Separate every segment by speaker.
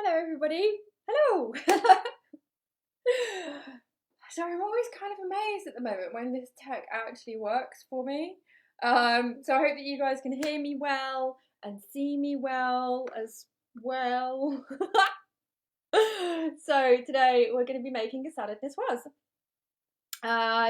Speaker 1: Hello everybody. Hello. So I'm always kind of amazed at the moment when this tech actually works for me. So I hope that you guys can hear me well and see me well as well. So today we're going to be making a salad niçoise.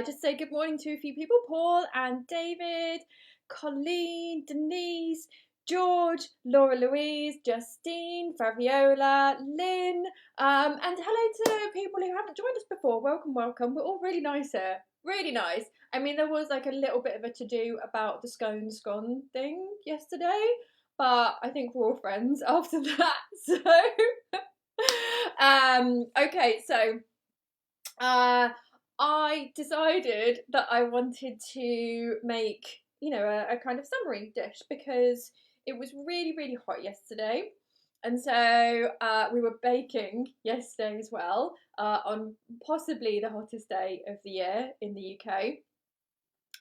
Speaker 1: Just say good morning to a few people: Paul and David, Colleen, Denise, George, Laura Louise, Justine, Fabiola, Lynn, and hello to people who haven't joined us before. Welcome, welcome. We're all really nice here. Really nice. I mean, there was like a little bit of a to-do about the scones gone thing yesterday, but I think we're all friends after that. So, okay, so I decided that I wanted to make, a kind of summery dish because it was really, really hot yesterday. And so we were baking yesterday as well, on possibly the hottest day of the year in the UK.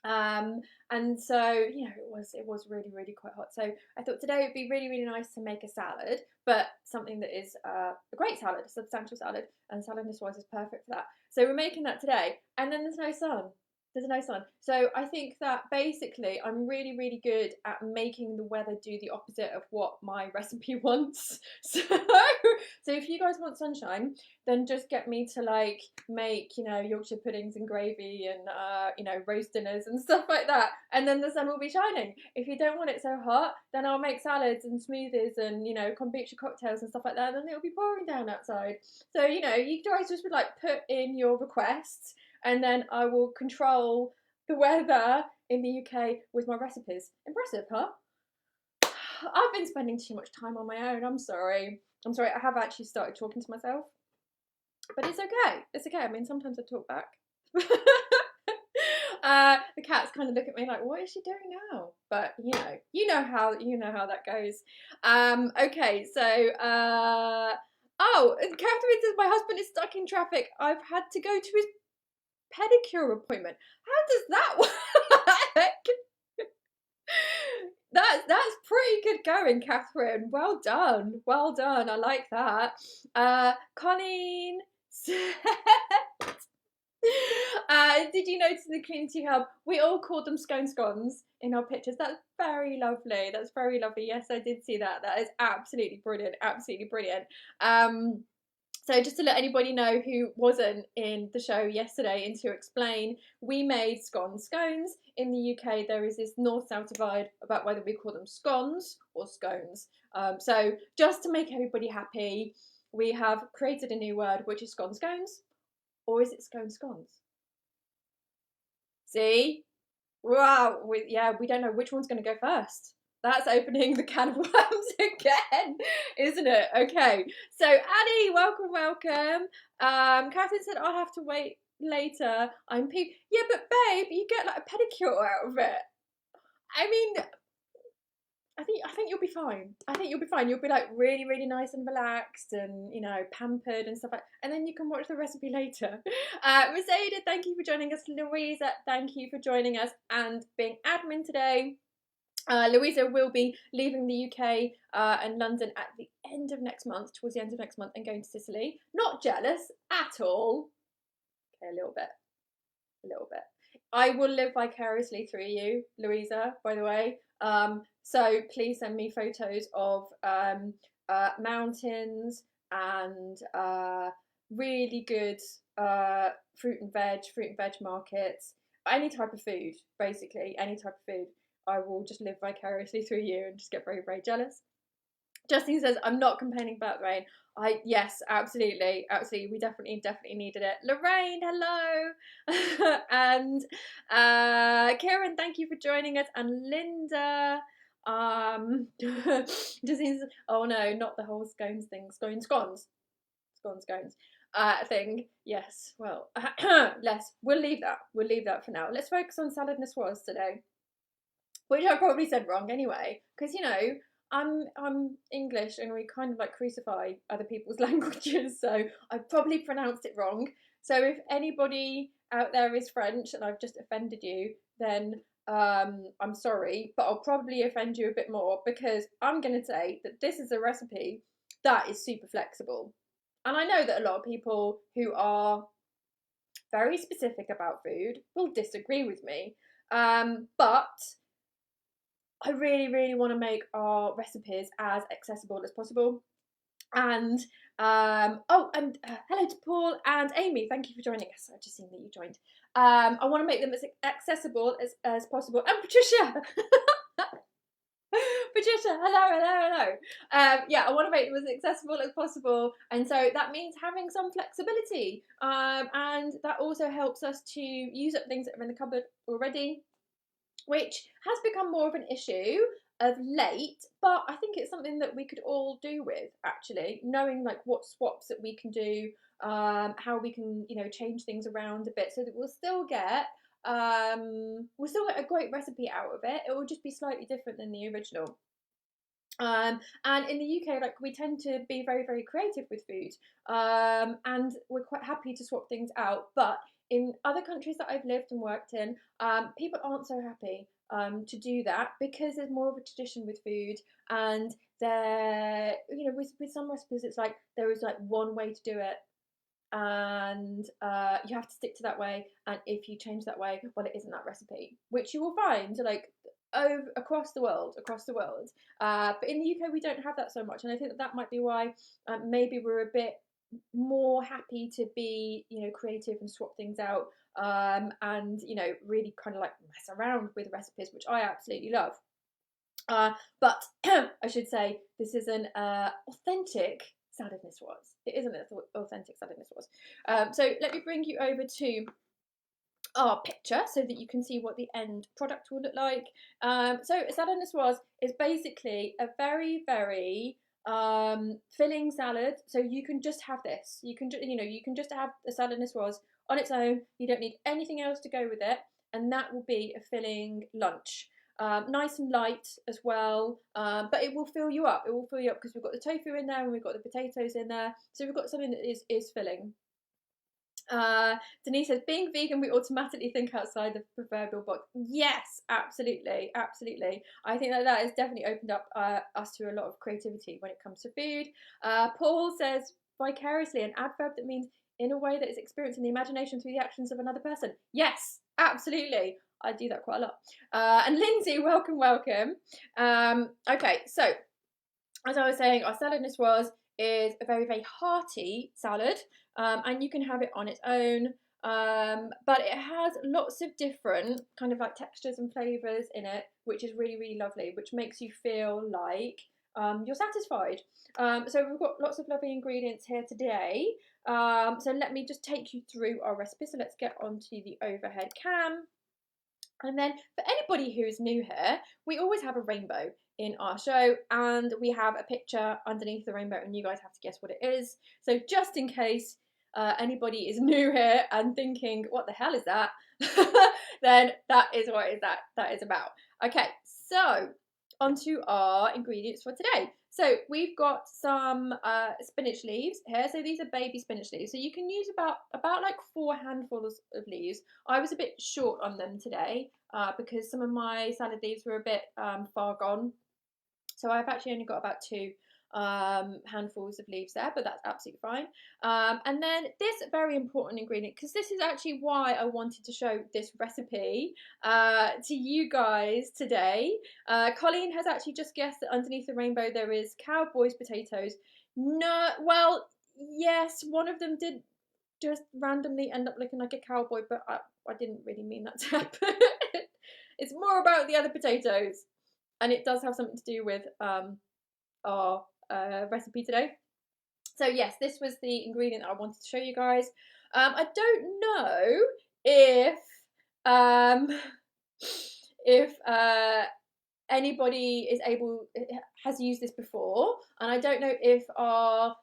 Speaker 1: And so it was really, really quite hot. So I thought today would be really, really nice to make a salad, but something that is a great salad, a substantial salad, and salad niçoise is perfect for that. So we're making that today, and then there's no sun. There's no sun. So I think that basically I'm really, really good at making the weather do the opposite of what my recipe wants. So if you guys want sunshine, then just get me to like make, Yorkshire puddings and gravy and, roast dinners and stuff like that. And then the sun will be shining. If you don't want it so hot, then I'll make salads and smoothies and, kombucha cocktails and stuff like that. And it'll be pouring down outside. So, you guys just would like put in your requests, and then I will control the weather in the UK with my recipes. Impressive, huh? I've been spending too much time on my own. I'm sorry. I have actually started talking to myself. But it's okay. It's okay. I mean, sometimes I talk back. The cats kind of look at me like, what is she doing now? But you know how that goes. Okay, so Catherine says my husband is stuck in traffic. I've had to go to his pedicure appointment. How does that work? That's pretty good going, Catherine. Well done. Well done. I like that. Colleen said, did you notice in the community hub we all called them scones in our pictures? That's very lovely. That's very lovely. Yes, I did see that. That is absolutely brilliant. Absolutely brilliant. So just to let anybody know who wasn't in the show yesterday, and to explain, we made scones. In the UK, there is this north-south divide about whether we call them scones or scones. So just to make everybody happy, we have created a new word, which is scones. Or is it scones? See? Wow, we don't know which one's going to go first. That's opening the can of worms again, isn't it? Okay, so Annie, welcome. Catherine said I'll have to wait later. I'm peeved. Yeah, but babe, you get like a pedicure out of it. I mean, I think you'll be fine. I think you'll be fine. You'll be like really, really nice and relaxed and, pampered and stuff like that. And then you can watch the recipe later. Mercedes, thank you for joining us. Louisa, thank you for joining us and being admin today. Louisa will be leaving the UK and London at the end of next month, towards the end of next month, and going to Sicily. Not jealous at all. Okay, a little bit. I will live vicariously through you, Louisa, by the way. So please send me photos of mountains and really good fruit and veg markets. Any type of food, basically, any type of food. I will just live vicariously through you and just get very, very jealous. Justine says, I'm not complaining about the rain. Yes, absolutely. We definitely needed it. Lorraine, hello. And Kieran, thank you for joining us. And Linda, Justine says, oh no, not the whole scones thing. Scones thing. Yes, well, we'll leave that for now. Let's focus on salad niçoise today, which I probably said wrong anyway, because I'm English and we kind of like crucify other people's languages, so I probably pronounced it wrong. So if anybody out there is French and I've just offended you, then I'm sorry, but I'll probably offend you a bit more, because I'm going to say that this is a recipe that is super flexible. And I know that a lot of people who are very specific about food will disagree with me, but I really, really want to make our recipes as accessible as possible. And hello to Paul and Amy. Thank you for joining us. I've just seen that you joined. I want to make them as accessible as possible. And Patricia, Patricia, hello. Yeah, I want to make them as accessible as possible, and so that means having some flexibility. And that also helps us to use up things that are in the cupboard already, which has become more of an issue of late, but I think it's something that we could all do with, actually, knowing like what swaps that we can do, how we can, you know, change things around a bit so that we'll still get a great recipe out of it. It will just be slightly different than the original. And in the UK, like, we tend to be very, very creative with food, and we're quite happy to swap things out. But in other countries that I've lived and worked in, people aren't so happy to do that because there's more of a tradition with food, and there, you know, with some recipes, it's like there is like one way to do it, and you have to stick to that way. And if you change that way, well, it isn't that recipe, which you will find like across the world. But in the UK, we don't have that so much, and I think that might be why maybe we're a bit more happy to be, you know, creative and swap things out, and, you know, really kind of like mess around with recipes, which I absolutely love. But I should say this is an authentic salad Nicoise. It isn't an authentic salad Nicoise. So let me bring you over to our picture so that you can see what the end product will look like. So a salad Nicoise is basically a very, very filling salad. So you can just have this. You can just have a salad Nicoise on its own. You don't need anything else to go with it, and that will be a filling lunch. Nice and light as well, but it will fill you up. It will fill you up because we've got the tofu in there and we've got the potatoes in there, so we've got something that is filling. Denise says, being vegan, we automatically think outside the proverbial box. Yes, absolutely. I think that has definitely opened up us to a lot of creativity when it comes to food. Paul says, vicariously, an adverb that means in a way that is experienced in the imagination through the actions of another person. Yes, absolutely. I do that quite a lot. And Lindsay, welcome. Okay, so as I was saying, our salad Nicoise is a very, very hearty salad, and you can have it on its own, but it has lots of different kind of like textures and flavours in it, which is really, really lovely, which makes you feel like you're satisfied. So we've got lots of lovely ingredients here today. So let me just take you through our recipe. So let's get onto the overhead cam. And then for anybody who is new here, we always have a rainbow in our show, and we have a picture underneath the rainbow, and you guys have to guess what it is. So just in case anybody is new here and thinking, what the hell is that? Then that is what that is about. Okay, so onto our ingredients for today. So we've got some spinach leaves here. So these are baby spinach leaves. So you can use about like 4 handfuls of leaves. I was a bit short on them today because some of my salad leaves were a bit far gone. So I've actually only got about 2 handfuls of leaves there, but that's absolutely fine. And then this very important ingredient, because this is actually why I wanted to show this recipe to you guys today. Colleen has actually just guessed that underneath the rainbow there is cowboys potatoes. No, well, yes, one of them did just randomly end up looking like a cowboy, but I didn't really mean that to happen. It's more about the other potatoes, and it does have something to do with our recipe today. So yes, this was the ingredient that I wanted to show you guys. I don't know if anybody has used this before, and I don't know if our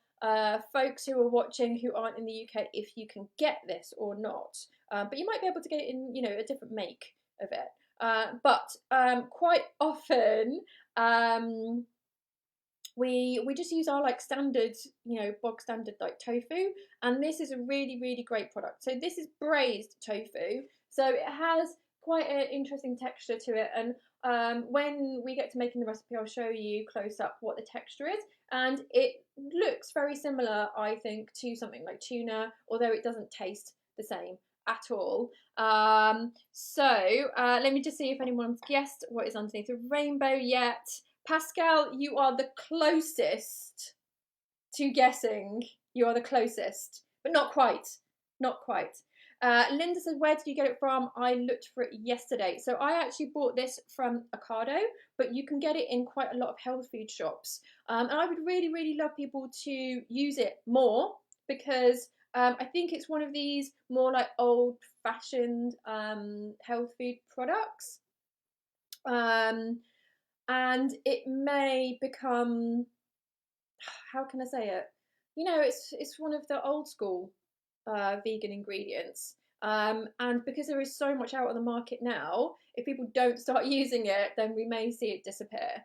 Speaker 1: folks who are watching who aren't in the UK, if you can get this or not, but you might be able to get it in, you know, a different make of it. But quite often we just use our like standard, you know, bog standard like tofu, and this is a really, really great product. So this is braised tofu, so it has quite an interesting texture to it, and when we get to making the recipe, I'll show you close up what the texture is. and it looks very similar, I think, to something like tuna, although it doesn't taste the same at all. Let me just see if anyone's guessed what is underneath the rainbow yet. Pascal, you are the closest to guessing. You are the closest, but not quite. Not quite. Linda says, where did you get it from? I looked for it yesterday. So I actually bought this from Ocado, but you can get it in quite a lot of health food shops. And I would really, really love people to use it more, because I think it's one of these more like old-fashioned health food products. And it may become, how can I say it? You know, it's one of the old school vegan ingredients. And because there is so much out on the market now, if people don't start using it, then we may see it disappear.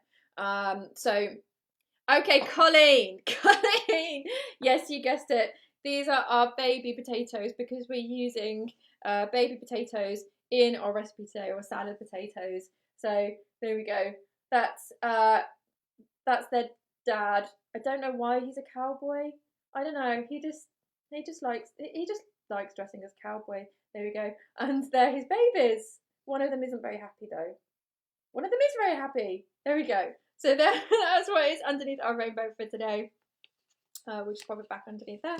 Speaker 1: Okay, Colleen, Colleen, yes, you guessed it. These are our baby potatoes, because we're using baby potatoes in our recipe today, or salad potatoes. So there we go. That's their dad. I don't know why he's a cowboy. I don't know. He just likes dressing as cowboy. There we go. And they're his babies. One of them isn't very happy though. One of them is very happy. There we go. So that's what is underneath our rainbow for today. We'll just pop it back underneath there.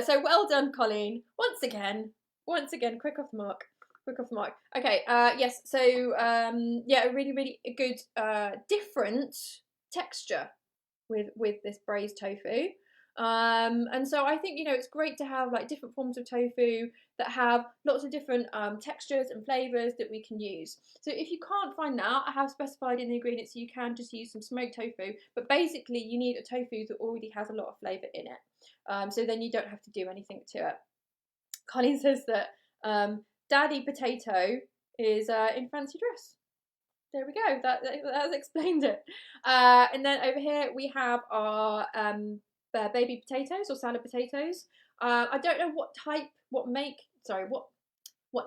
Speaker 1: So well done, Colleen. Once again, quick off the mark. Okay, yes, so yeah, a really, really good different texture with this braised tofu. And so I think, you know, it's great to have like different forms of tofu that have lots of different textures and flavours that we can use. So if you can't find that, I have specified in the ingredients you can just use some smoked tofu, but basically you need a tofu that already has a lot of flavour in it. So then you don't have to do anything to it. Colleen says that Daddy Potato is in fancy dress. There we go, that's explained it. And then over here we have our baby potatoes, or salad potatoes. I don't know what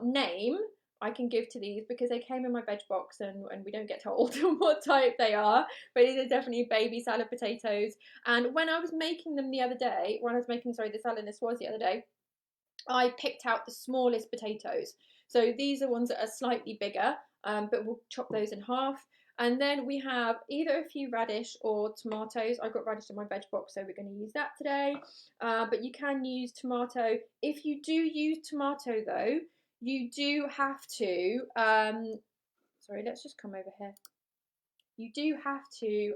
Speaker 1: name I can give to these, because they came in my veg box and we don't get told what type they are, but these are definitely baby salad potatoes. And when I was making them the other day, the salad Nicoise the other day, I picked out the smallest potatoes. So these are ones that are slightly bigger, but we'll chop those in half. And then we have either a few radish or tomatoes. I've got radish in my veg box, so we're going to use that today. But you can use tomato. If you do use tomato, though, you do have to, sorry, let's just come over here. You do have to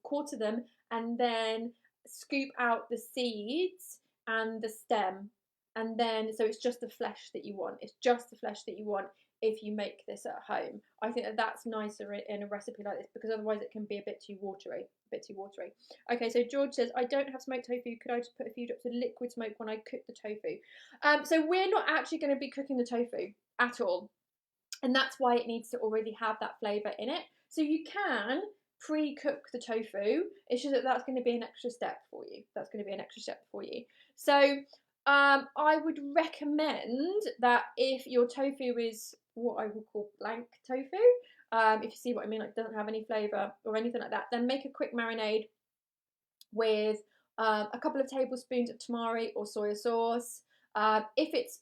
Speaker 1: quarter them and then scoop out the seeds and the stem. And then, so it's just the flesh that you want. It's just the flesh that you want if you make this at home. I think that's nicer in a recipe like this, because otherwise it can be a bit too watery. Okay, so George says, I don't have smoked tofu. Could I just put a few drops of liquid smoke when I cook the tofu? So we're not actually going to be cooking the tofu at all. And that's why it needs to already have that flavour in it. So you can pre-cook the tofu. It's just that's going to be an extra step for you. So I would recommend that if your tofu is what I would call blank tofu, if you see what I mean, like doesn't have any flavour or anything like that, then make a quick marinade with a couple of tablespoons of tamari or soy sauce. If it's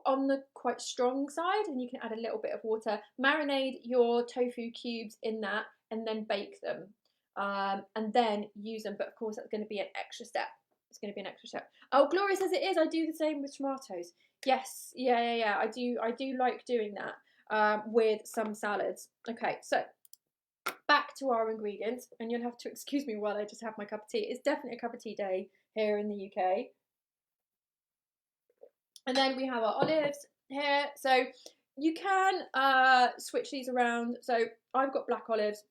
Speaker 1: on the quite strong side, and you can add a little bit of water, marinate your tofu cubes in that and then bake them, and then use them. But of course that's going to be an extra step. Oh, Gloria says it is. I do the same with tomatoes. Yes, yeah. I do like doing that with some salads. Okay, so back to our ingredients, and you'll have to excuse me while I just have my cup of tea. It's definitely a cup of tea day here in the UK. And then we have our olives here. So you can switch these around. So I've got black olives,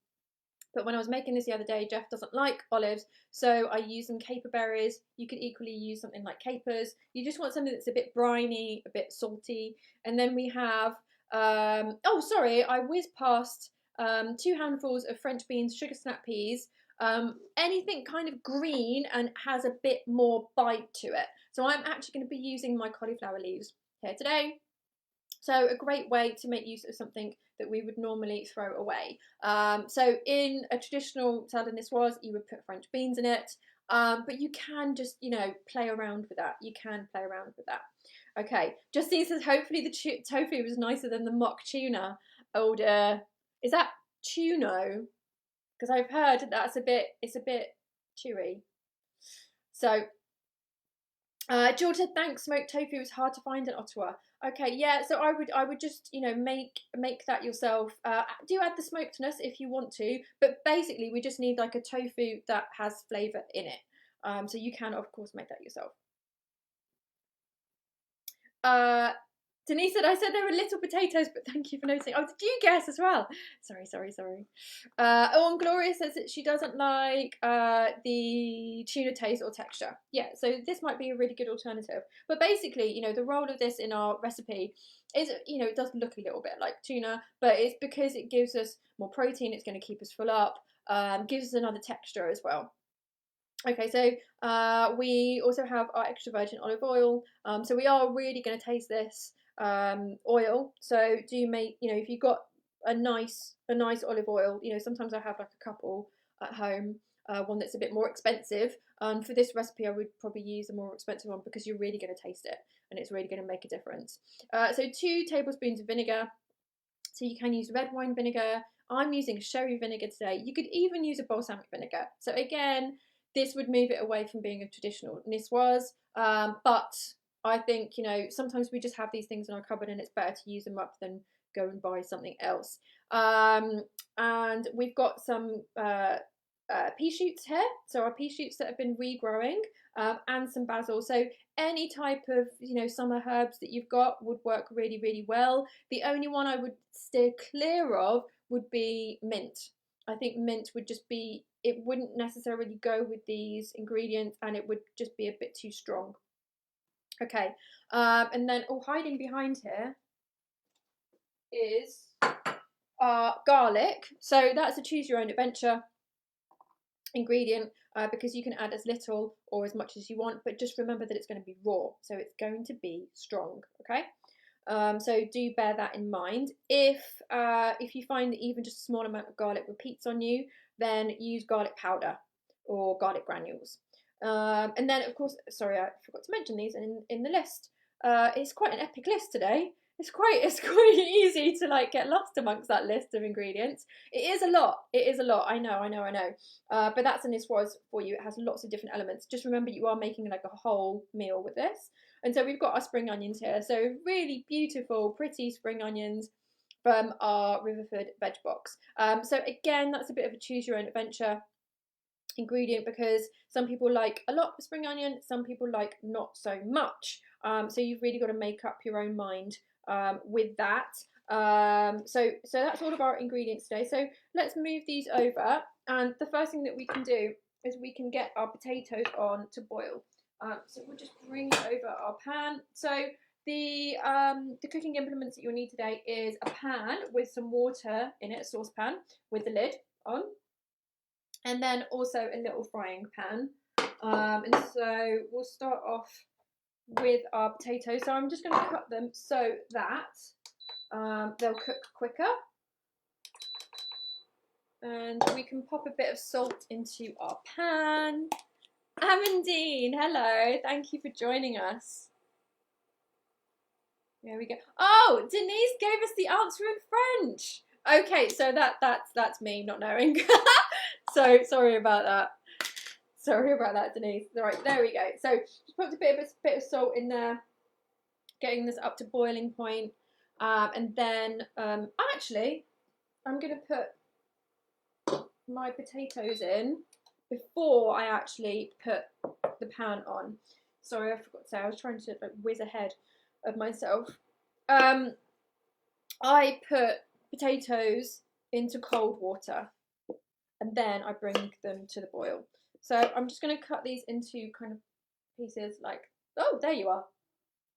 Speaker 1: but when I was making this the other day, Jeff doesn't like olives, so I use some caper berries. You could equally use something like capers. You just want something that's a bit briny, a bit salty. And then we have, oh sorry, I whizzed past 2 handfuls of French beans, sugar snap peas, anything kind of green and has a bit more bite to it. So I'm actually going to be using my cauliflower leaves here today. So a great way to make use of something that we would normally throw away. So in a traditional salad niçoise, you would put French beans in it, but you can just, you know, play around with that. You can play around with that. Okay, Justine says hopefully the tofu was nicer than the mock tuna. Older, is that tuno? Because I've heard that's it's a bit chewy. So George said, thanks, smoked tofu is hard to find in Ottawa. Okay, yeah, so I would just, you know, make that yourself. Do add the smokedness if you want to, but basically we just need like a tofu that has flavour in it. So you can of course make that yourself. Denise said, I said there were little potatoes, but thank you for noticing. Oh, did you guess as well? Sorry. And Gloria says that she doesn't like the tuna taste or texture. Yeah, so this might be a really good alternative. But basically, you know, the role of this in our recipe is, you know, it does look a little bit like tuna, but it's because it gives us more protein, it's going to keep us full up, gives us another texture as well. Okay, so we also have our extra virgin olive oil. So we are really going to taste this oil. So do make, you know, if you've got a nice olive oil, you know, sometimes I have like a couple at home, one that's a bit more expensive. For this recipe, I would probably use a more expensive one because you're really going to taste it and it's really going to make a difference. So 2 tablespoons of vinegar. So you can use red wine vinegar. I'm using sherry vinegar today. You could even use a balsamic vinegar. So again, this would move it away from being a traditional niçoise, but I think, you know, sometimes we just have these things in our cupboard and it's better to use them up than go and buy something else. And we've got some pea shoots here, so our pea shoots that have been regrowing, and some basil. So any type of, you know, summer herbs that you've got would work really, really well. The only one I would steer clear of would be mint. I think mint would just be, it wouldn't necessarily go with these ingredients and it would just be a bit too strong. Okay, and then hiding behind here is garlic. So that's a choose your own adventure ingredient, because you can add as little or as much as you want, but just remember that it's going to be raw, so it's going to be strong. Okay, so do bear that in mind. If you find that even just a small amount of garlic repeats on you, then use garlic powder or garlic granules. And then of course, sorry, I forgot to mention these in the list. It's quite an epic list today. It's quite easy to like get lost amongst that list of ingredients. It is a lot. I know. But that's a niçoise for you. It has lots of different elements. Just remember, you are making like a whole meal with this. And so we've got our spring onions here. So really beautiful, pretty spring onions from our Riverford veg box. So again, that's a bit of a choose your own adventure ingredient because some people like a lot of spring onion, some people like not so much. So you've really got to make up your own mind with that. So that's all of our ingredients today. So let's move these over, and the first thing that we can do is we can get our potatoes on to boil. So we'll just bring over our pan. So the cooking implements that you'll need today is a pan with some water in it, a saucepan with the lid on, and then also a little frying pan. And so we'll start off with our potatoes. So I'm just going to cut them so that they'll cook quicker. And we can pop a bit of salt into our pan. Amandine, hello, thank you for joining us. There we go. Oh, Denise gave us the answer in French. Okay, so that's me not knowing. So sorry about that. Sorry about that, Denise. All right, there we go. So just put a bit of salt in there, getting this up to boiling point, and then actually I'm going to put my potatoes in before I actually put the pan on. Sorry, I forgot to say, I was trying to like whiz ahead of myself. I put potatoes into cold water and then I bring them to the boil. So I'm just going to cut these into kind of pieces like, oh, there you are,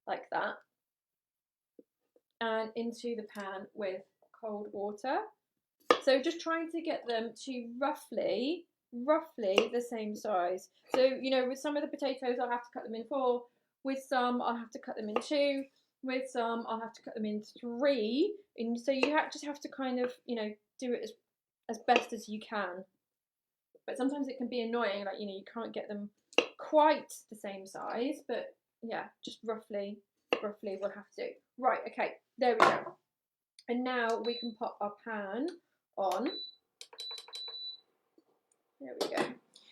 Speaker 1: like that, and into the pan with cold water. So just trying to get them to roughly the same size. So, you know, with some of the potatoes I'll have to cut them in 4, with some I'll have to cut them in 2. with some. I'll have to cut them in 3, and so you just have to kind of, you know, do it as best as you can. But sometimes it can be annoying, like, you know, you can't get them quite the same size, but yeah, just roughly we'll have to. Right, okay, there we go. And now we can pop our pan on. There we go.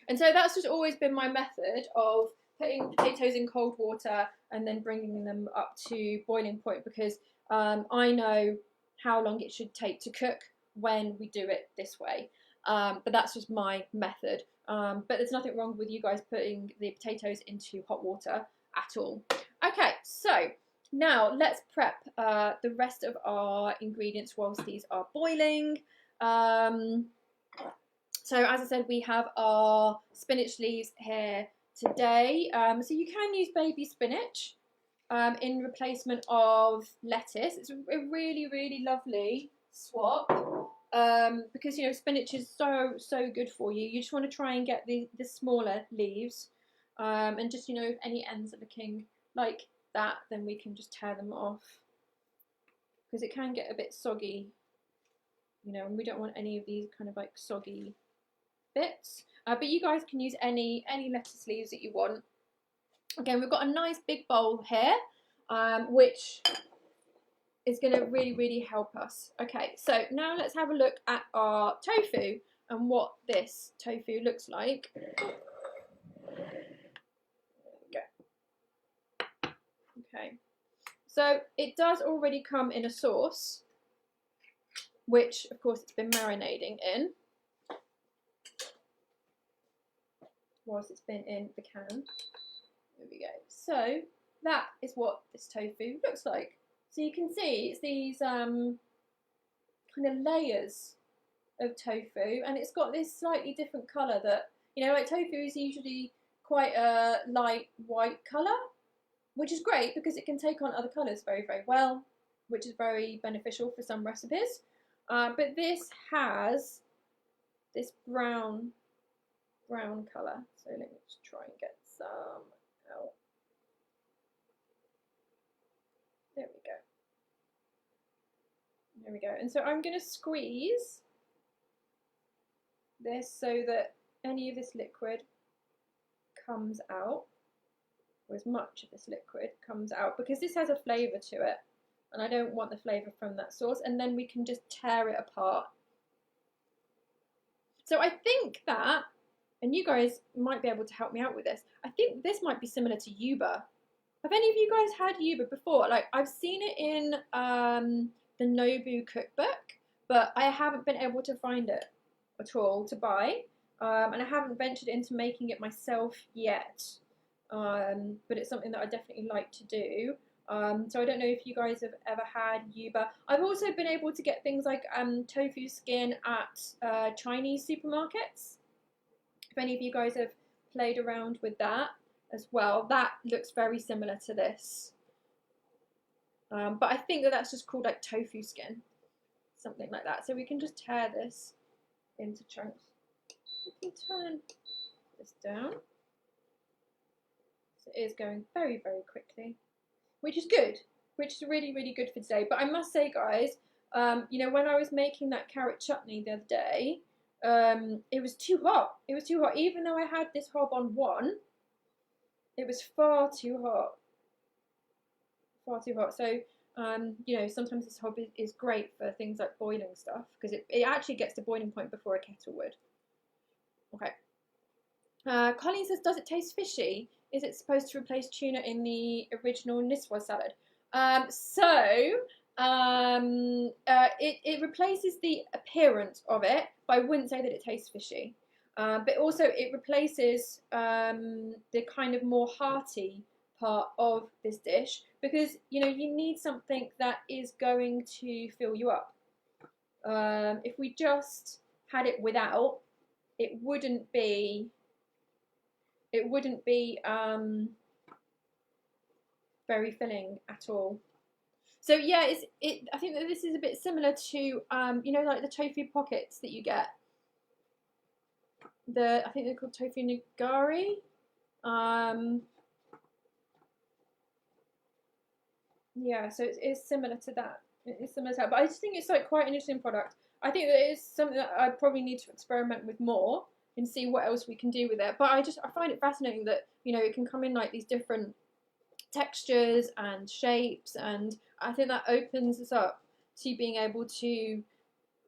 Speaker 1: And so that's just always been my method of putting potatoes in cold water and then bringing them up to boiling point, because I know how long it should take to cook when we do it this way. But that's just my method. But there's nothing wrong with you guys putting the potatoes into hot water at all. Okay, so now let's prep the rest of our ingredients whilst these are boiling. So as I said, we have our spinach leaves here today. So you can use baby spinach in replacement of lettuce. It's a really, really lovely swap because, you know, spinach is so good for you. You just want to try and get the smaller leaves, and just, you know, if any ends are looking like that, then we can just tear them off, because it can get a bit soggy, you know, and we don't want any of these kind of like soggy bits. But you guys can use any lettuce leaves that you want. Again, we've got a nice big bowl here, which is going to really, really help us. Okay, so now let's have a look at our tofu and what this tofu looks like. There we go. Okay, so it does already come in a sauce, which of course it's been marinating in whilst it's been in the can. There we go. So that is what this tofu looks like. So you can see it's these kind of layers of tofu, and it's got this slightly different colour that, you know, like tofu is usually quite a light white colour, which is great because it can take on other colours very, very well, which is very beneficial for some recipes. But this has this brown colour. So let me just try and get some out. There we go. There we go. And so I'm going to squeeze this so that any of this liquid comes out, or as much of this liquid comes out, because this has a flavour to it, and I don't want the flavour from that sauce. And then we can just tear it apart. So I think that, and you guys might be able to help me out with this, I think this might be similar to yuba. Have any of you guys had yuba before? Like, I've seen it in the Nobu cookbook, but I haven't been able to find it at all to buy, and I haven't ventured into making it myself yet, but it's something that I definitely like to do. So I don't know if you guys have ever had yuba. I've also been able to get things like tofu skin at Chinese supermarkets. If any of you guys have played around with that as well, that looks very similar to this. But I think that that's just called like tofu skin, something like that. So we can just tear this into chunks. We can turn this down. So it is going very, very quickly, which is good, which is really, really good for today. But I must say, guys, you know, when I was making that carrot chutney the other day, it was too hot. It was too hot. Even though I had this hob on 1, it was far too hot. Far too hot. So, you know, sometimes this hob is great for things like boiling stuff, because it actually gets to boiling point before a kettle would. Okay. Colleen says, does it taste fishy? Is it supposed to replace tuna in the original Nicoise salad? It replaces the appearance of it, but I wouldn't say that it tastes fishy. But also it replaces the kind of more hearty part of this dish, because, you know, you need something that is going to fill you up. If we just had it without, it wouldn't be very filling at all. So yeah, I think that this is a bit similar to you know, like the tofu pockets that you get. I think they're called tofu nigari. Yeah, so it's similar to that. It's similar to that, but I just think it's like quite an interesting product. I think that it is something that I probably need to experiment with more and see what else we can do with it. But I find it fascinating that it can come in like these different textures and shapes, and I think that opens us up to being able to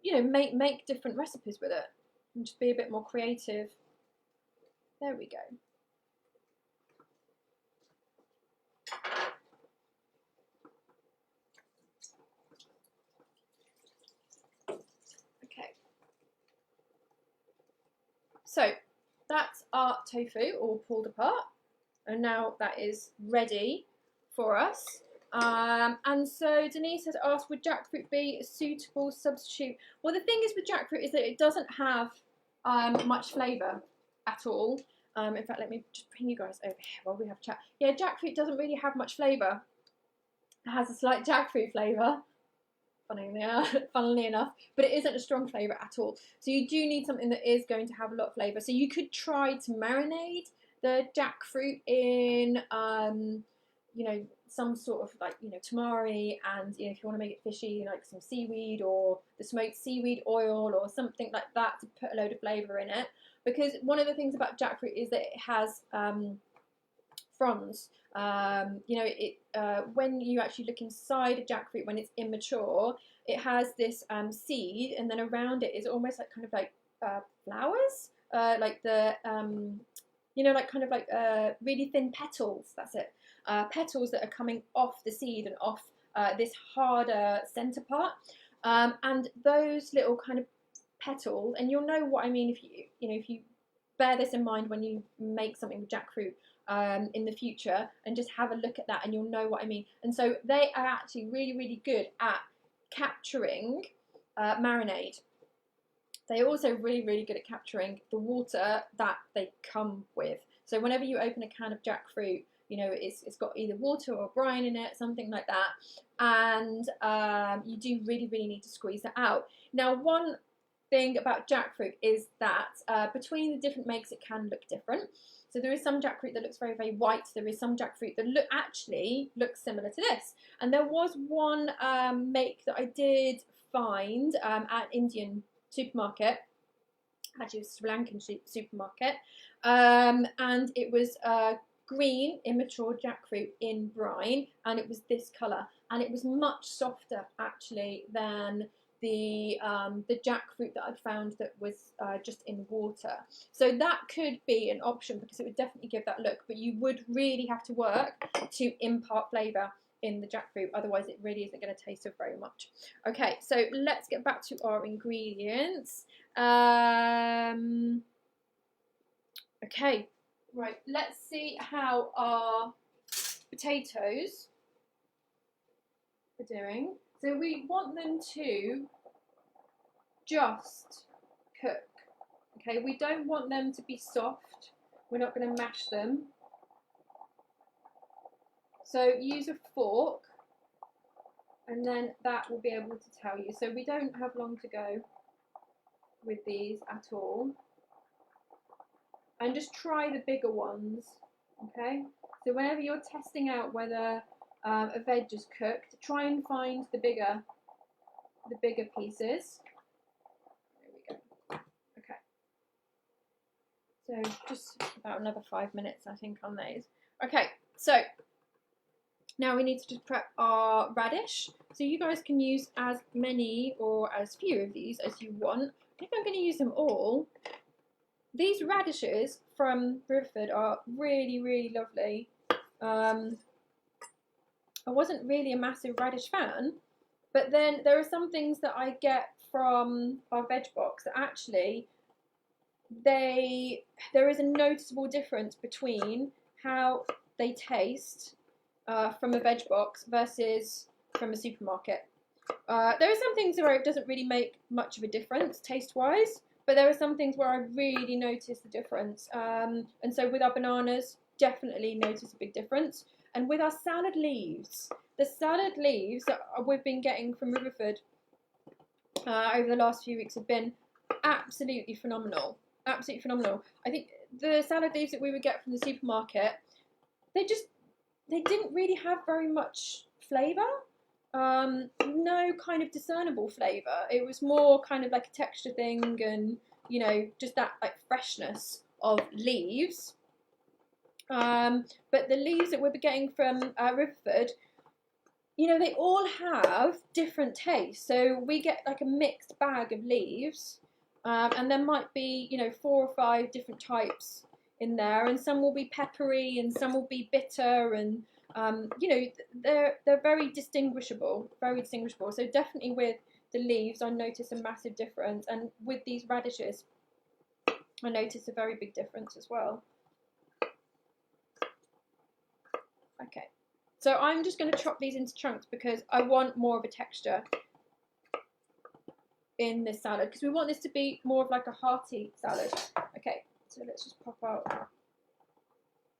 Speaker 1: make different recipes with it and just be a bit more creative. There we go. Okay, so that's our tofu all pulled apart, and now that is ready for us. And so Denise has asked, would jackfruit be a suitable substitute? Well, the thing is with jackfruit is that it doesn't have much flavour at all. In fact, let me just bring you guys over here while we have a chat. Yeah, jackfruit doesn't really have much flavour. It has a slight jackfruit flavour, funnily enough, but it isn't a strong flavour at all. So you do need something that is going to have a lot of flavour. So you could try to marinate the jackfruit in, some sort of like, tamari, and if you want to make it fishy, like some seaweed or the smoked seaweed oil or something like that to put a load of flavour in it. Because one of the things about jackfruit is that it has fronds. When you actually look inside a jackfruit when it's immature, it has this seed, and then around it is almost like kind of like flowers, like the like kind of like really thin petals. That's it. Petals that are coming off the seed and off this harder center part, and those little kind of petals, and you'll know what I mean if you bear this in mind when you make something with jackfruit in the future, and just have a look at that and you'll know what I mean. And so they are actually really, really good at capturing marinade. They're also really, really good at capturing the water that they come with. So whenever you open a can of jackfruit, it's got either water or brine in it, something like that, and you do really, really need to squeeze that out. Now, one thing about jackfruit is that between the different makes it can look different. So there is some jackfruit that looks very, very white. There is some jackfruit that actually looks similar to this. And there was one make that I did find at Indian supermarket, actually a Sri Lankan supermarket, and it was green immature jackfruit in brine, and it was this colour, and it was much softer actually than the jackfruit that I'd found that was just in water. So that could be an option because it would definitely give that look, but you would really have to work to impart flavour in the jackfruit, otherwise it really isn't going to taste of very much. Okay, so let's get back to our ingredients. Okay, right, let's see how our potatoes are doing. So we want them to just cook. Okay, we don't want them to be soft. We're not going to mash them. So use a fork, and then that will be able to tell you. So we don't have long to go with these at all. And just try the bigger ones, okay? So whenever you're testing out whether a veg is cooked, try and find the bigger pieces. There we go. Okay. So just about another 5 minutes, I think, on these. Okay, so now we need to just prep our radish. So you guys can use as many or as few of these as you want. I think I'm going to use them all. These radishes from Riverford are really, really lovely. I wasn't really a massive radish fan, but then there are some things that I get from our veg box that actually there is a noticeable difference between how they taste from a veg box versus from a supermarket. There are some things where it doesn't really make much of a difference taste-wise, but there are some things where I really notice the difference. And so with our bananas, definitely notice a big difference. And with our salad leaves, the salad leaves that we've been getting from Riverford over the last few weeks have been absolutely phenomenal. Absolutely phenomenal. I think the salad leaves that we would get from the supermarket, they didn't really have very much flavour. No kind of discernible flavour. It was more kind of like a texture thing, and you know, just that like freshness of leaves. But the leaves that we'll be getting from Riverford, you know, they all have different tastes. So we get like a mixed bag of leaves, and there might be, you know, 4 or 5 different types in there, and some will be peppery and some will be bitter, and you know, they're very distinguishable, very distinguishable. So definitely with the leaves, I notice a massive difference, and with these radishes, I notice a very big difference as well. Okay, so I'm just going to chop these into chunks because I want more of a texture in this salad, because we want this to be more of like a hearty salad. Okay, so let's just pop out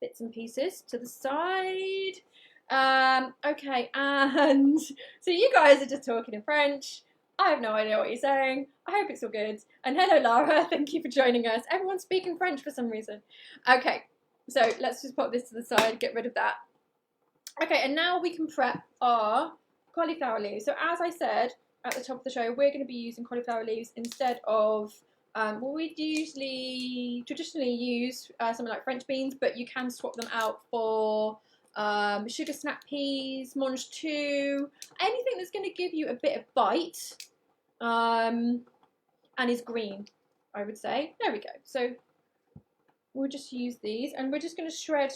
Speaker 1: bits and pieces to the side. Okay, and so you guys are just talking in French. I have no idea what you're saying. I hope it's all good. And hello, Lara. Thank you for joining us. Everyone's speaking French for some reason. Okay, so let's just pop this to the side, get rid of that. Okay, and now we can prep our cauliflower leaves. So as I said at the top of the show, we're going to be using cauliflower leaves instead of what we'd traditionally use something like French beans, but you can swap them out for sugar snap peas, mange tout, anything that's going to give you a bit of bite and is green, I would say. There we go. So we'll just use these, and we're just going to shred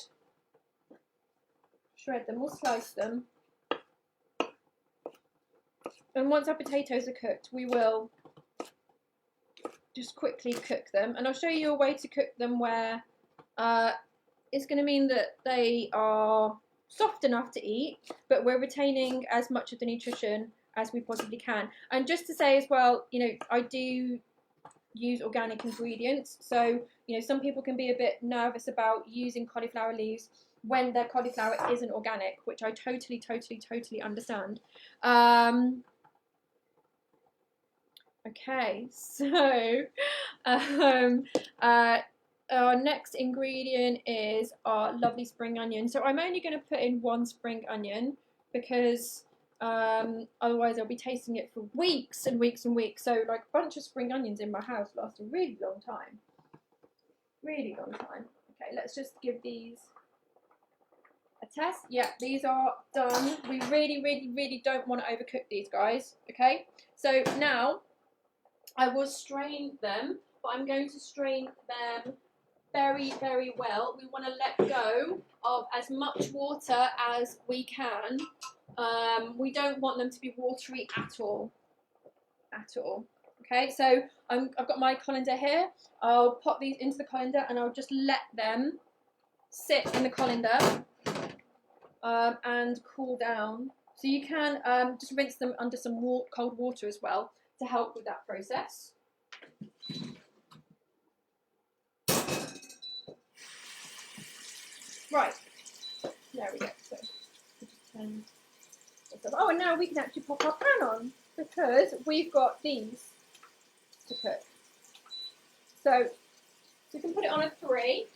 Speaker 1: them. We'll slice them, and once our potatoes are cooked, we will just quickly cook them, and I'll show you a way to cook them where it's going to mean that they are soft enough to eat, but we're retaining as much of the nutrition as we possibly can. And just to say as well, you know, I do use organic ingredients, so you know, some people can be a bit nervous about using cauliflower leaves when their cauliflower isn't organic, which I totally understand. Okay, so our next ingredient is our lovely spring onion. So I'm only going to put in 1 spring onion because otherwise I'll be tasting it for weeks and weeks and weeks. So like a bunch of spring onions in my house last a really long time. Really long time. Okay, let's just give these a test. Yeah, these are done. We really don't want to overcook these, guys. Okay, so now I will strain them, but I'm going to strain them very well. We want to let go of as much water as we can. We don't want them to be watery at all. Okay, so I've got my colander here. I'll pop these into the colander and I'll just let them sit in the colander and cool down. So you can just rinse them under some cold water as well to help with that process. Right, there we go. So, oh, and now we can actually pop our pan on because we've got these to cook. So we can put it on a 3.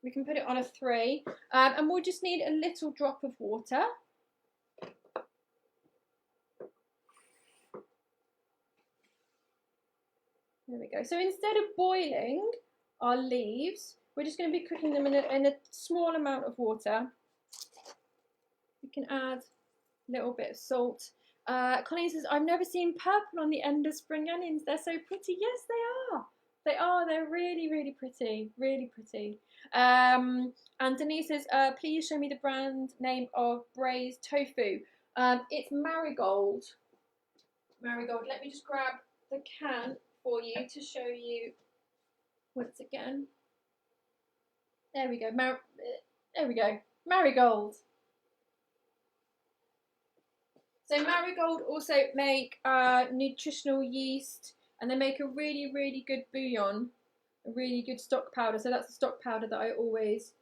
Speaker 1: We can put it on a 3, and we'll just need a little drop of water. There we go. So instead of boiling our leaves, we're just going to be cooking them in a small amount of water. We can add a little bit of salt. Colleen says, I've never seen purple on the end of spring onions. They're so pretty. Yes, they are. They are. They're really pretty. Really pretty. And Denise says, please show me the brand name of Braised Tofu. It's Marigold. Marigold. Let me just grab the can for you to show you once again. There we go. There we go. Marigold. So Marigold also make nutritional yeast, and they make a really good bouillon, a really good stock powder. So that's the stock powder that I always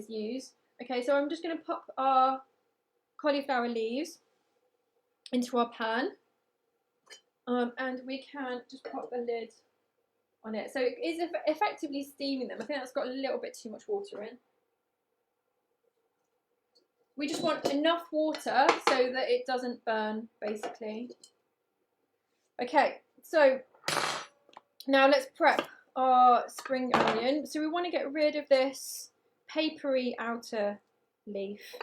Speaker 1: use. Okay, so I'm just going to pop our cauliflower leaves into our pan, and we can just pop the lid on it. So it is effectively steaming them. I think that's got a little bit too much water in. We just want enough water so that it doesn't burn, basically. Okay, so now let's prep our spring onion. So we want to get rid of this papery outer leaf.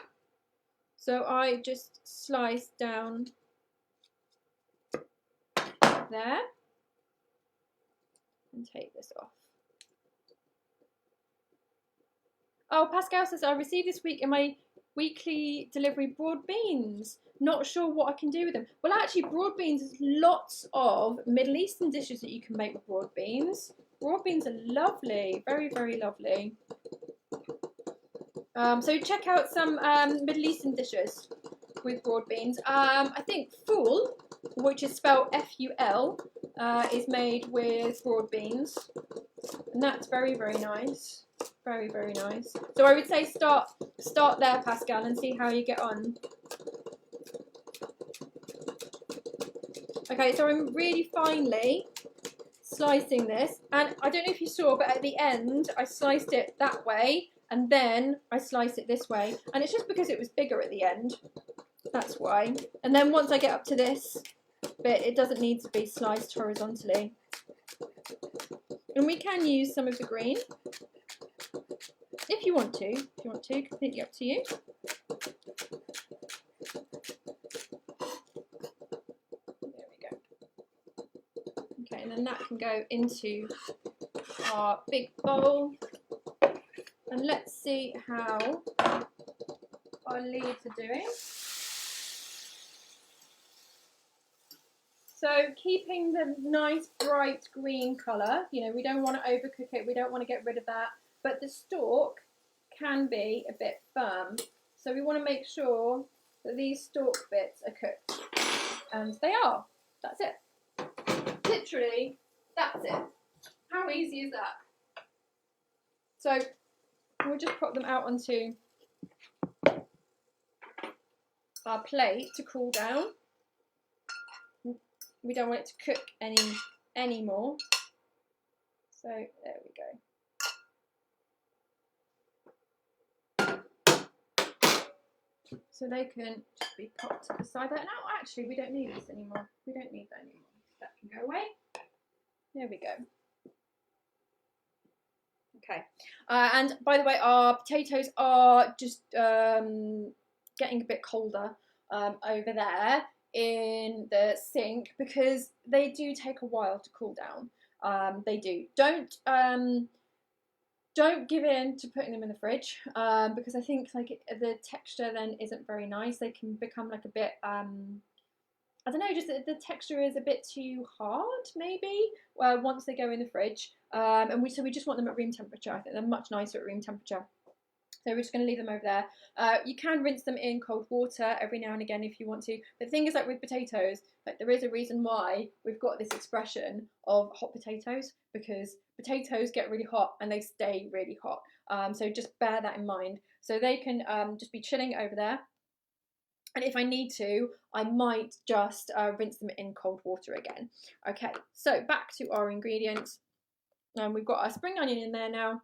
Speaker 1: So I just slice down there and take this off. Oh, Pascal says, I received this week in my weekly delivery broad beans. Not sure what I can do with them. Well, actually, broad beans, there's lots of Middle Eastern dishes that you can make with broad beans. Broad beans are lovely, very, very lovely. So check out some Middle Eastern dishes with broad beans. I think ful, which is spelled F-U-L, is made with broad beans, and that's very, very nice. Very, very nice. So I would say start there, Pascal, and see how you get on. Okay, so I'm really finely slicing this, and I don't know if you saw, but at the end I sliced it that way, and then I sliced it this way, and it's just because it was bigger at the end. That's why. And then once I get up to this bit, it doesn't need to be sliced horizontally. And we can use some of the green if you want to. If you want to, completely up to you. There we go. Okay, and then that can go into our big bowl. And let's see how our leaves are doing. So keeping the nice bright green colour, you know, we don't want to overcook it, we don't want to get rid of that, but the stalk can be a bit firm. So we want to make sure that these stalk bits are cooked. And they are. That's it. Literally, that's it. How easy is that? So we'll just put them out onto our plate to cool down. We don't want it to cook any more. So there we go. So they can just be popped to the side there. No, actually, we don't need this anymore. We don't need that anymore. That can go away. There we go. Okay. And by the way, our potatoes are just getting a bit colder over there in the sink because they do take a while to cool down. They do. Don't give in to putting them in the fridge because I think like the texture then isn't very nice. They can become like a bit I don't know, just the texture is a bit too hard maybe once they go in the fridge. And so we just want them at room temperature. I think they're much nicer at room temperature. So we're just going to leave them over there. You can rinse them in cold water every now and again if you want to. But the thing is, like with potatoes, like there is a reason why we've got this expression of hot potatoes, because potatoes get really hot and they stay really hot. So just bear that in mind. So they can just be chilling over there. And if I need to, I might just rinse them in cold water again. Okay, so back to our ingredients. We've got our spring onion in there now.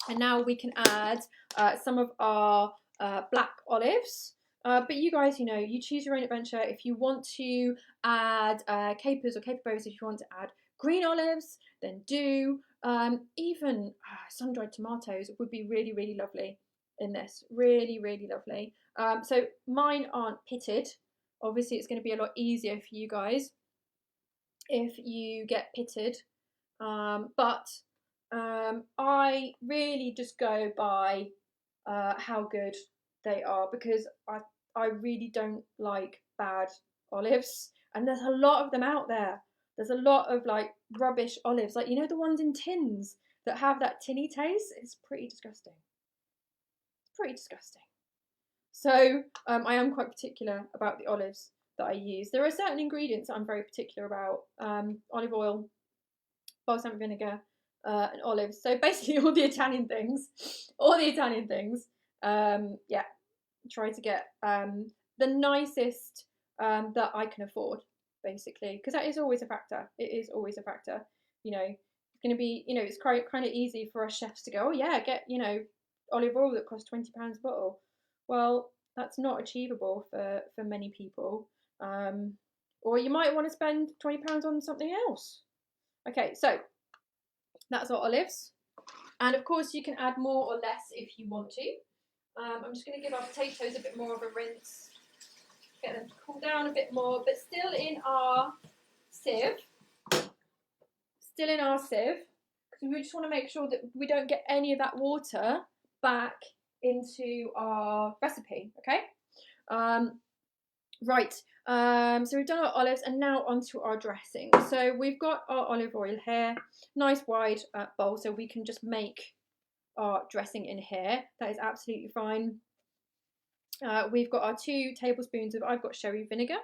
Speaker 1: And now we can add some of our black olives. But you guys, you know, you choose your own adventure. If you want to add capers or caper berries, if you want to add green olives, then do. Even sun-dried tomatoes would be really, really lovely in this. Really, really lovely. So mine aren't pitted. Obviously, it's going to be a lot easier for you guys if you get pitted. But I really just go by how good they are, because I really don't like bad olives, and there's a lot of them out there. There's a lot of like rubbish olives, like, you know, the ones in tins that have that tinny taste. It's pretty disgusting. It's pretty disgusting. So I am quite particular about the olives that I use. There are certain ingredients that I'm very particular about. Olive oil, balsamic vinegar, and olives. So basically all the Italian things. Yeah, try to get the nicest that I can afford, basically, because that is always a factor. It is always a factor. You know, going to be, it's kind of easy for us chefs to go, oh yeah, get, olive oil that costs £20 a bottle. Well, that's not achievable for many people. Or you might want to spend £20 on something else. Okay, so that's our olives. And of course you can add more or less if you want to. I'm just going to give our potatoes a bit more of a rinse. Get them to cool down a bit more, but still in our sieve. Still in our sieve. Because we just want to make sure that we don't get any of that water back into our recipe, okay? Right, so we've done our olives and now onto our dressing. So we've got our olive oil here, nice wide bowl, so we can just make our dressing in here. That is absolutely fine. We've got our 2 tablespoons of, I've got sherry vinegar,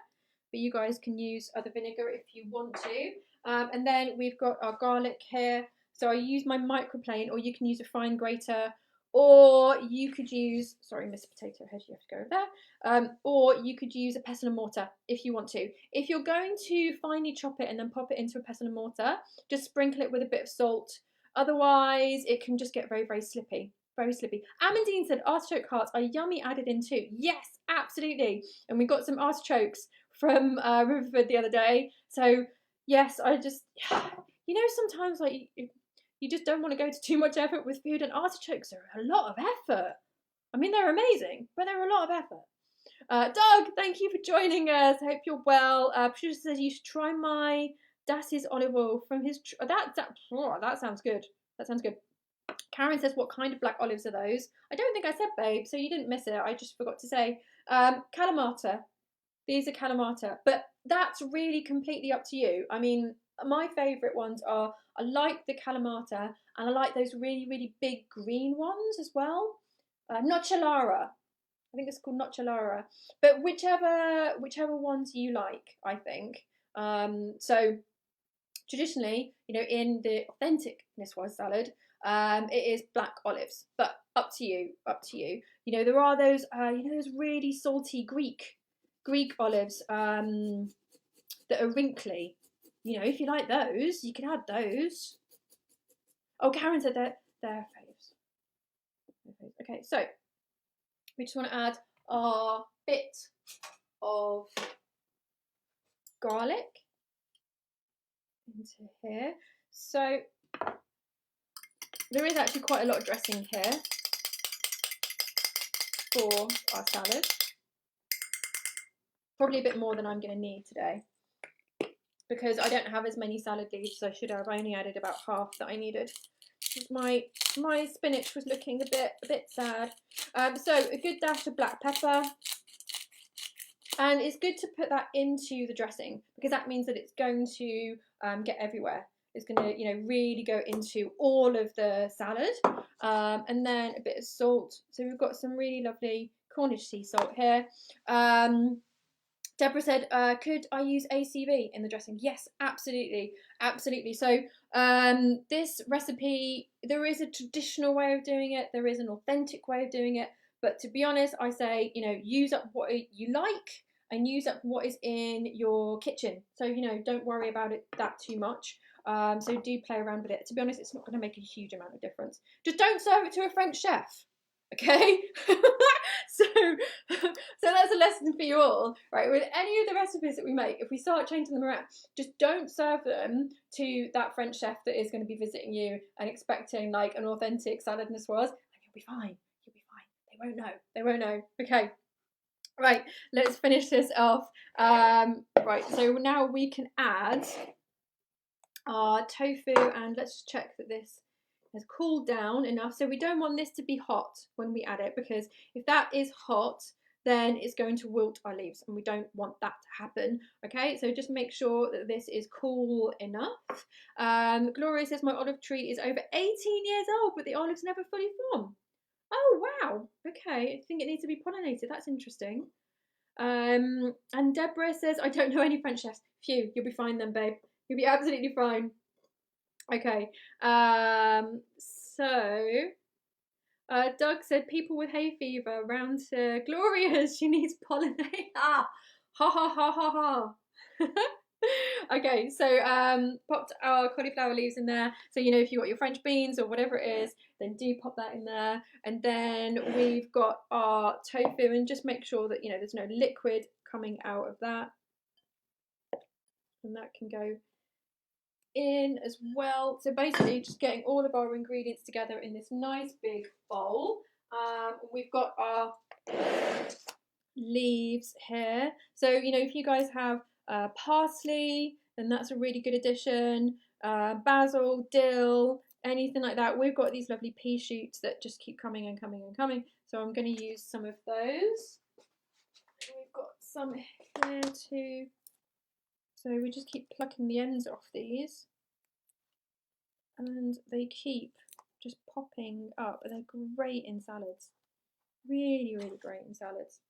Speaker 1: but you guys can use other vinegar if you want to. And then we've got our garlic here. So I use my microplane, or you can use a fine grater, or you could use, sorry, Miss Potato Head, you have to go over there. Or you could use a pestle and mortar if you want to. If you're going to finely chop it and then pop it into a pestle and mortar, just sprinkle it with a bit of salt. Otherwise, it can just get very, very slippy. Very slippy. Amandine said artichoke hearts are yummy added in too. Yes, absolutely. And we got some artichokes from Riverford the other day. So yes, I just, sometimes like you just don't want to go to too much effort with food, and artichokes are a lot of effort. I mean, they're amazing, but they're a lot of effort. Doug, thank you for joining us. I hope you're well. Patricia says you should try my Das's olive oil from his. That sounds good. That sounds good. Karen says, what kind of black olives are those? I don't think I said, babe, so you didn't miss it. I just forgot to say. Kalamata. These are Kalamata. But that's really completely up to you. I mean, my favourite ones are, I like the Kalamata, and I like those really, really big green ones as well. Nocellara. I think it's called Nocellara. But whichever ones you like, I think. So traditionally, in the authentic Nicoise salad, it is black olives, but up to you. There are those, those really salty Greek olives that are wrinkly. If you like those, you can add those. Oh, Karen said they're faves. Okay, so we just want to add our bit of garlic into here. So there is actually quite a lot of dressing here for our salad. Probably a bit more than I'm going to need today, because I don't have as many salad leaves as I should have. I only added about half that I needed. My spinach was looking a bit sad. So a good dash of black pepper. And it's good to put that into the dressing, because that means that it's going to get everywhere. It's going to, really go into all of the salad. And then a bit of salt. So we've got some really lovely Cornish sea salt here. Deborah said, could I use ACV in the dressing? Yes, absolutely. So this recipe, there is a traditional way of doing it. There is an authentic way of doing it. But to be honest, I say, use up what you like and use up what is in your kitchen. So, don't worry about it that too much. So do play around with it. To be honest, it's not going to make a huge amount of difference. Just don't serve it to a French chef. Okay? so that's a lesson for you all, right? With any of the recipes that we make, if we start changing them around, just don't serve them to that French chef that is going to be visiting you and expecting like an authentic salad Nicoise, and you'll be fine. They won't know. Okay. Right, let's finish this off. Right, so now we can add our tofu, and let's check that this has cooled down enough. So we don't want this to be hot when we add it, because if that is hot, then it's going to wilt our leaves, and we don't want that to happen. Okay, so just make sure that this is cool enough. Gloria says, my olive tree is over 18 years old, but the olives never fully form. Oh, wow. Okay, I think it needs to be pollinated. That's interesting. And Deborah says, I don't know any French chefs. Phew, you'll be fine then, babe. You'll be absolutely fine. Okay. Doug said, people with hay fever round to Gloria's. She needs pollinate. Ah, ha ha ha ha ha. Okay, so popped our cauliflower leaves in there. So you know, if you got your French beans or whatever it is, then do pop that in there. And then we've got our tofu, and just make sure that, you know, there's no liquid coming out of that. And that can go in as well. So basically just getting all of our ingredients together in this nice big bowl. We've got our leaves here. So, you know, if you guys have parsley, then that's a really good addition. Basil, dill, anything like that. We've got these lovely pea shoots that just keep coming and coming and coming. So I'm going to use some of those. We've got some here too. So we just keep plucking the ends off these. And they keep just popping up. They're great in salads. Really, really great in salads.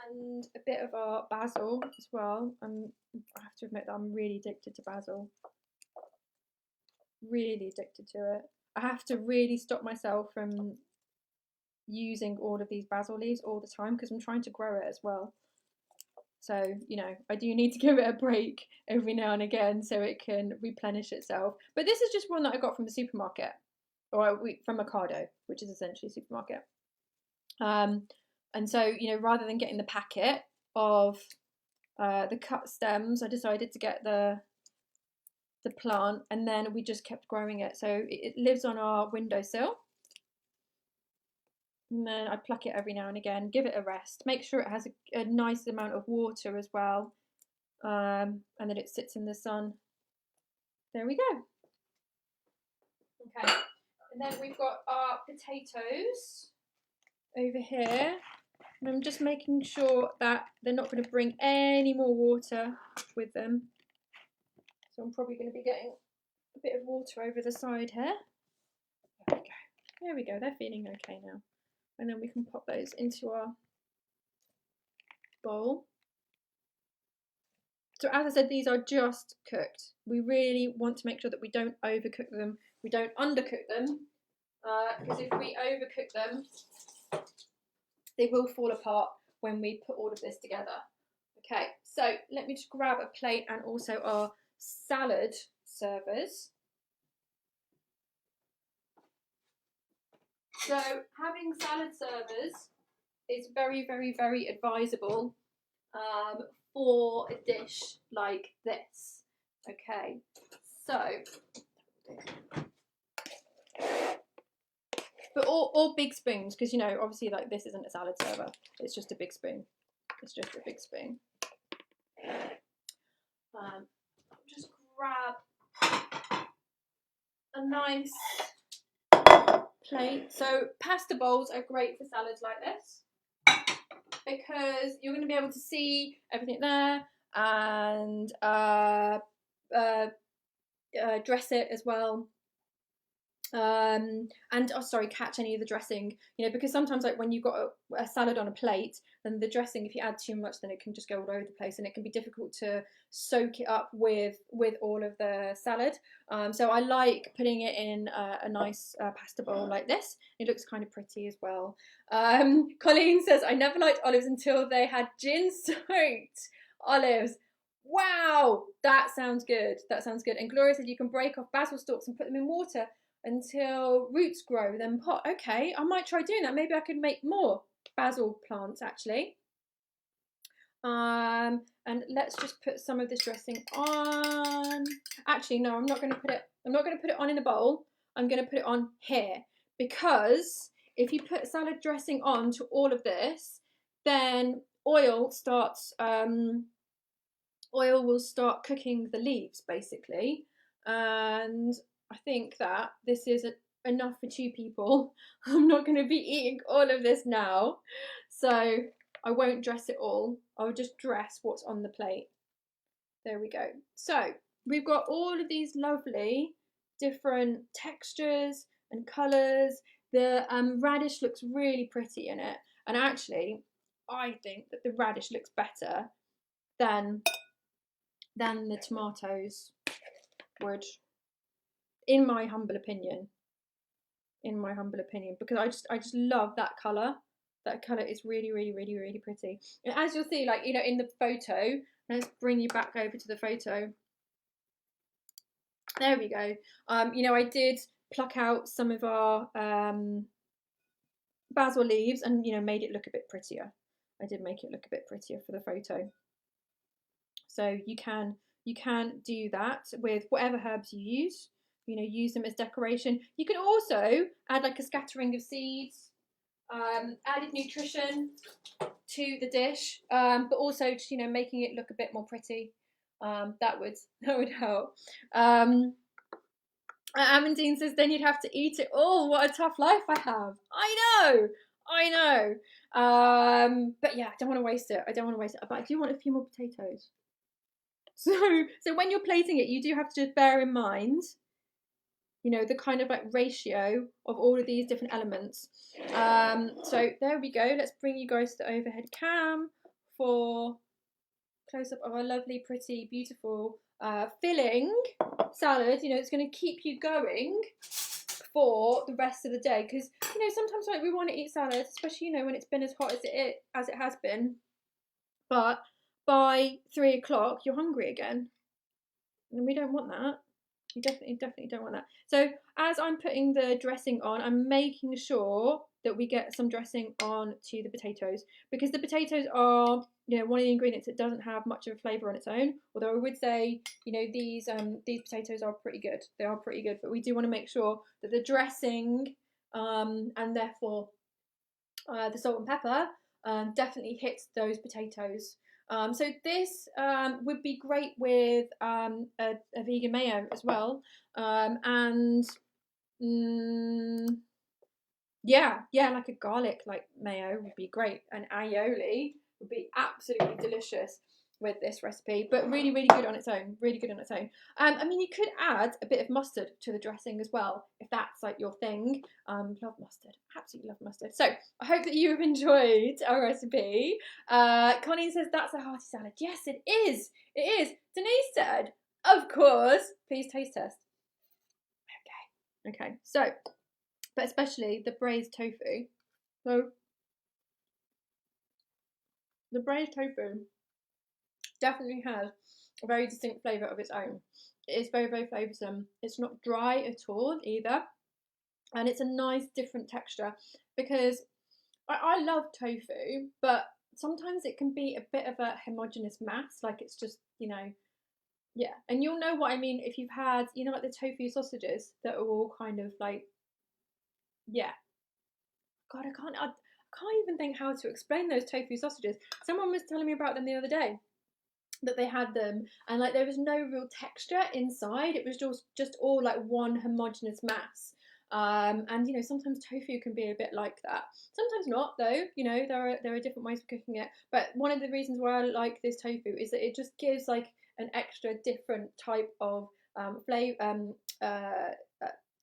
Speaker 1: And a bit of our basil as well. I have to admit that I'm really addicted to basil. Really addicted to it. I have to really stop myself from using all of these basil leaves all the time because I'm trying to grow it as well. So, you know, I do need to give it a break every now and again so it can replenish itself. But this is just one that I got from the supermarket, or from Ocado, which is essentially a supermarket. And so, you know, rather than getting the packet of the cut stems, I decided to get the plant, and then we just kept growing it. So it lives on our windowsill. And then I pluck it every now and again, give it a rest, make sure it has a nice amount of water as well, and that it sits in the sun. There we go. Okay, and then we've got our potatoes over here, and I'm just making sure that they're not going to bring any more water with them. So I'm probably going to be getting a bit of water over the side here. There we go. There we go. They're feeling okay now. And then we can pop those into our bowl. So as I said, these are just cooked. We really want to make sure that we don't overcook them. We don't undercook them, because if we overcook them, they will fall apart when we put all of this together. Okay, so let me just grab a plate and also our salad servers. So having salad servers is very, very, very advisable for a dish like this. Okay, so, but or big spoons, because, you know, obviously, like, this isn't a salad server, it's just a big spoon. It's just a big spoon. Just grab a nice plate. So pasta bowls are great for salads like this because you're going to be able to see everything there and dress it as well. And catch any of the dressing, you know, because sometimes, like, when you've got a salad on a plate, then the dressing, if you add too much, then it can just go all over the place, and it can be difficult to soak it up with all of the salad. So I like putting it in a nice pasta bowl like this. It looks kind of pretty as well. Colleen says, I never liked olives until they had gin-soaked olives. Wow, that sounds good. That sounds good. And Gloria said you can break off basil stalks and put them in water until roots grow, then pot. Okay, I might try doing that. Maybe I could make more basil plants, actually. And let's just put some of this dressing on. Actually, no, I'm not going to put it on in the bowl. I'm going to put it on here, because if you put salad dressing on to all of this, then oil will start cooking the leaves, basically. And I think that this is enough for 2 people. I'm not going to be eating all of this now, so I won't dress it all. I'll just dress what's on the plate. There we go. So we've got all of these lovely different textures and colours. The radish looks really pretty in it, and actually I think that the radish looks better than the tomatoes would, in my humble opinion, because I just love that colour. That colour is really, really, really, really pretty. And as you'll see, like, you know, in the photo, let's bring you back over to the photo. There we go. You know, I did pluck out some of our basil leaves and, you know, made it look a bit prettier. I did make it look a bit prettier for the photo. So you can do that with whatever herbs you use. You know, use them as decoration. You can also add like a scattering of seeds, added nutrition to the dish, but also just, you know, making it look a bit more pretty. That would help. Amandine says, then you'd have to eat it all. What a tough life I have. I know. But yeah, I don't want to waste it. But I do want a few more potatoes. So when you're plating it, you do have to just bear in mind, you know, the kind of like ratio of all of these different elements. So there we go. Let's bring you guys to the overhead cam for close up of our lovely, pretty, beautiful filling salad. You know, it's going to keep you going for the rest of the day, because, you know, sometimes like we want to eat salad, especially, you know, when it's been as hot as it has been, but by 3 o'clock you're hungry again, and we don't want that. You definitely don't want that. So as I'm putting the dressing on, I'm making sure that we get some dressing on to the potatoes, because the potatoes are, you know, one of the ingredients that doesn't have much of a flavour on its own. Although I would say, you know, these potatoes are pretty good. They are pretty good, but we do want to make sure that the dressing and therefore the salt and pepper definitely hits those potatoes. So this would be great with a vegan mayo as well, and yeah, like a garlic like mayo would be great, and aioli would be absolutely delicious with this recipe, but really, really good on its own. I mean, you could add a bit of mustard to the dressing as well, if that's like your thing. Love mustard, absolutely love mustard. So I hope that you have enjoyed our recipe. Colleen says that's a hearty salad. Yes, it is. Denise said, of course. Please taste test. Okay. So, but especially the braised tofu. So the braised tofu definitely has a very distinct flavour of its own. It is very, very flavoursome. It's not dry at all either, and it's a nice different texture, because I love tofu, but sometimes it can be a bit of a homogenous mass, like it's just, you know, yeah. And you'll know what I mean if you've had, you know, like the tofu sausages that are all kind of like, yeah. God, I can't even think how to explain those tofu sausages. Someone was telling me about them the other day, that they had them, and like there was no real texture inside. It was just all like one homogenous mass. And you know, sometimes tofu can be a bit like that. Sometimes not, though. You know, there are different ways of cooking it. But one of the reasons why I like this tofu is that it just gives like an extra different type of flavor,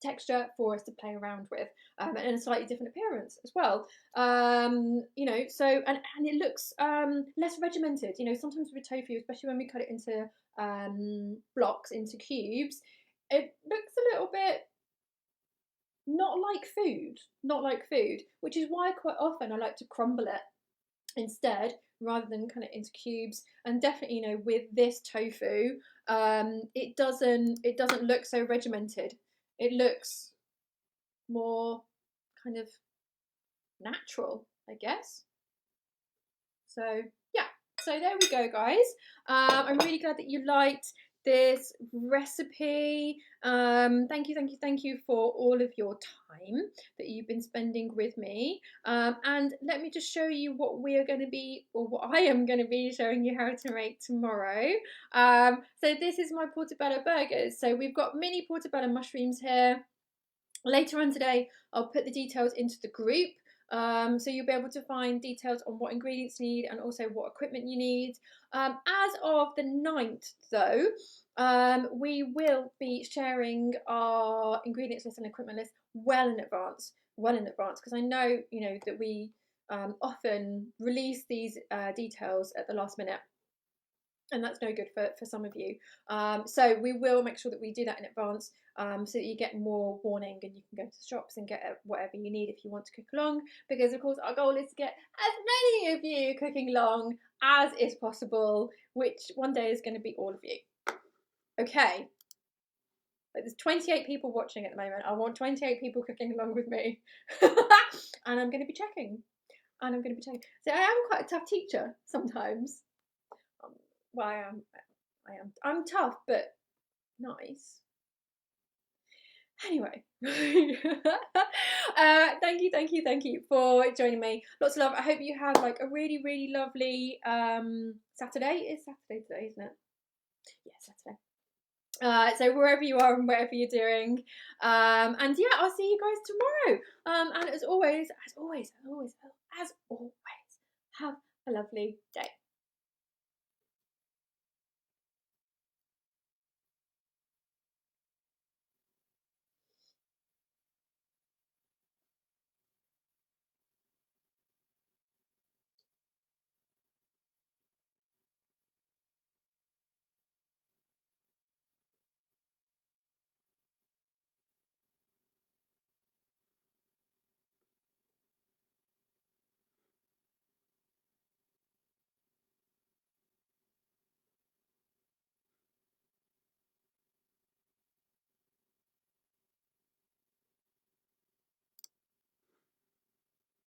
Speaker 1: texture for us to play around with, and a slightly different appearance as well. You know, so and it looks less regimented. You know, sometimes with tofu, especially when we cut it into blocks, into cubes, it looks a little bit not like food, which is why quite often I like to crumble it instead, rather than kind of into cubes. And definitely, you know, with this tofu, it doesn't look so regimented. It looks more kind of natural, I guess. So yeah, so there we go, guys. I'm really glad that you liked this recipe. Thank you for all of your time that you've been spending with me. And let me just show you what we are going to be, or what I am going to be showing you how to make tomorrow. So this is my portobello burgers. So we've got mini portobello mushrooms here. Later on today, I'll put the details into the group. So you'll be able to find details on what ingredients you need and also what equipment you need. As of the 9th, though, we will be sharing our ingredients list and equipment list well in advance, because I know, you know, that we often release these details at the last minute. and that's no good for some of you. So we will make sure that we do that in advance, so that you get more warning and you can go to the shops and get whatever you need if you want to cook along, because of course our goal is to get as many of you cooking along as is possible, which one day is going to be all of you. Okay, like there's 28 people watching at the moment. I want 28 people cooking along with me. And I'm going to be checking. So I am quite a tough teacher sometimes. Well, I'm tough, but nice. Anyway, thank you for joining me. Lots of love. I hope you have like a really, really lovely Saturday. It's Saturday today, isn't it? Yeah, Saturday. So wherever you are and whatever you're doing, and yeah, I'll see you guys tomorrow. And as always, have a lovely day.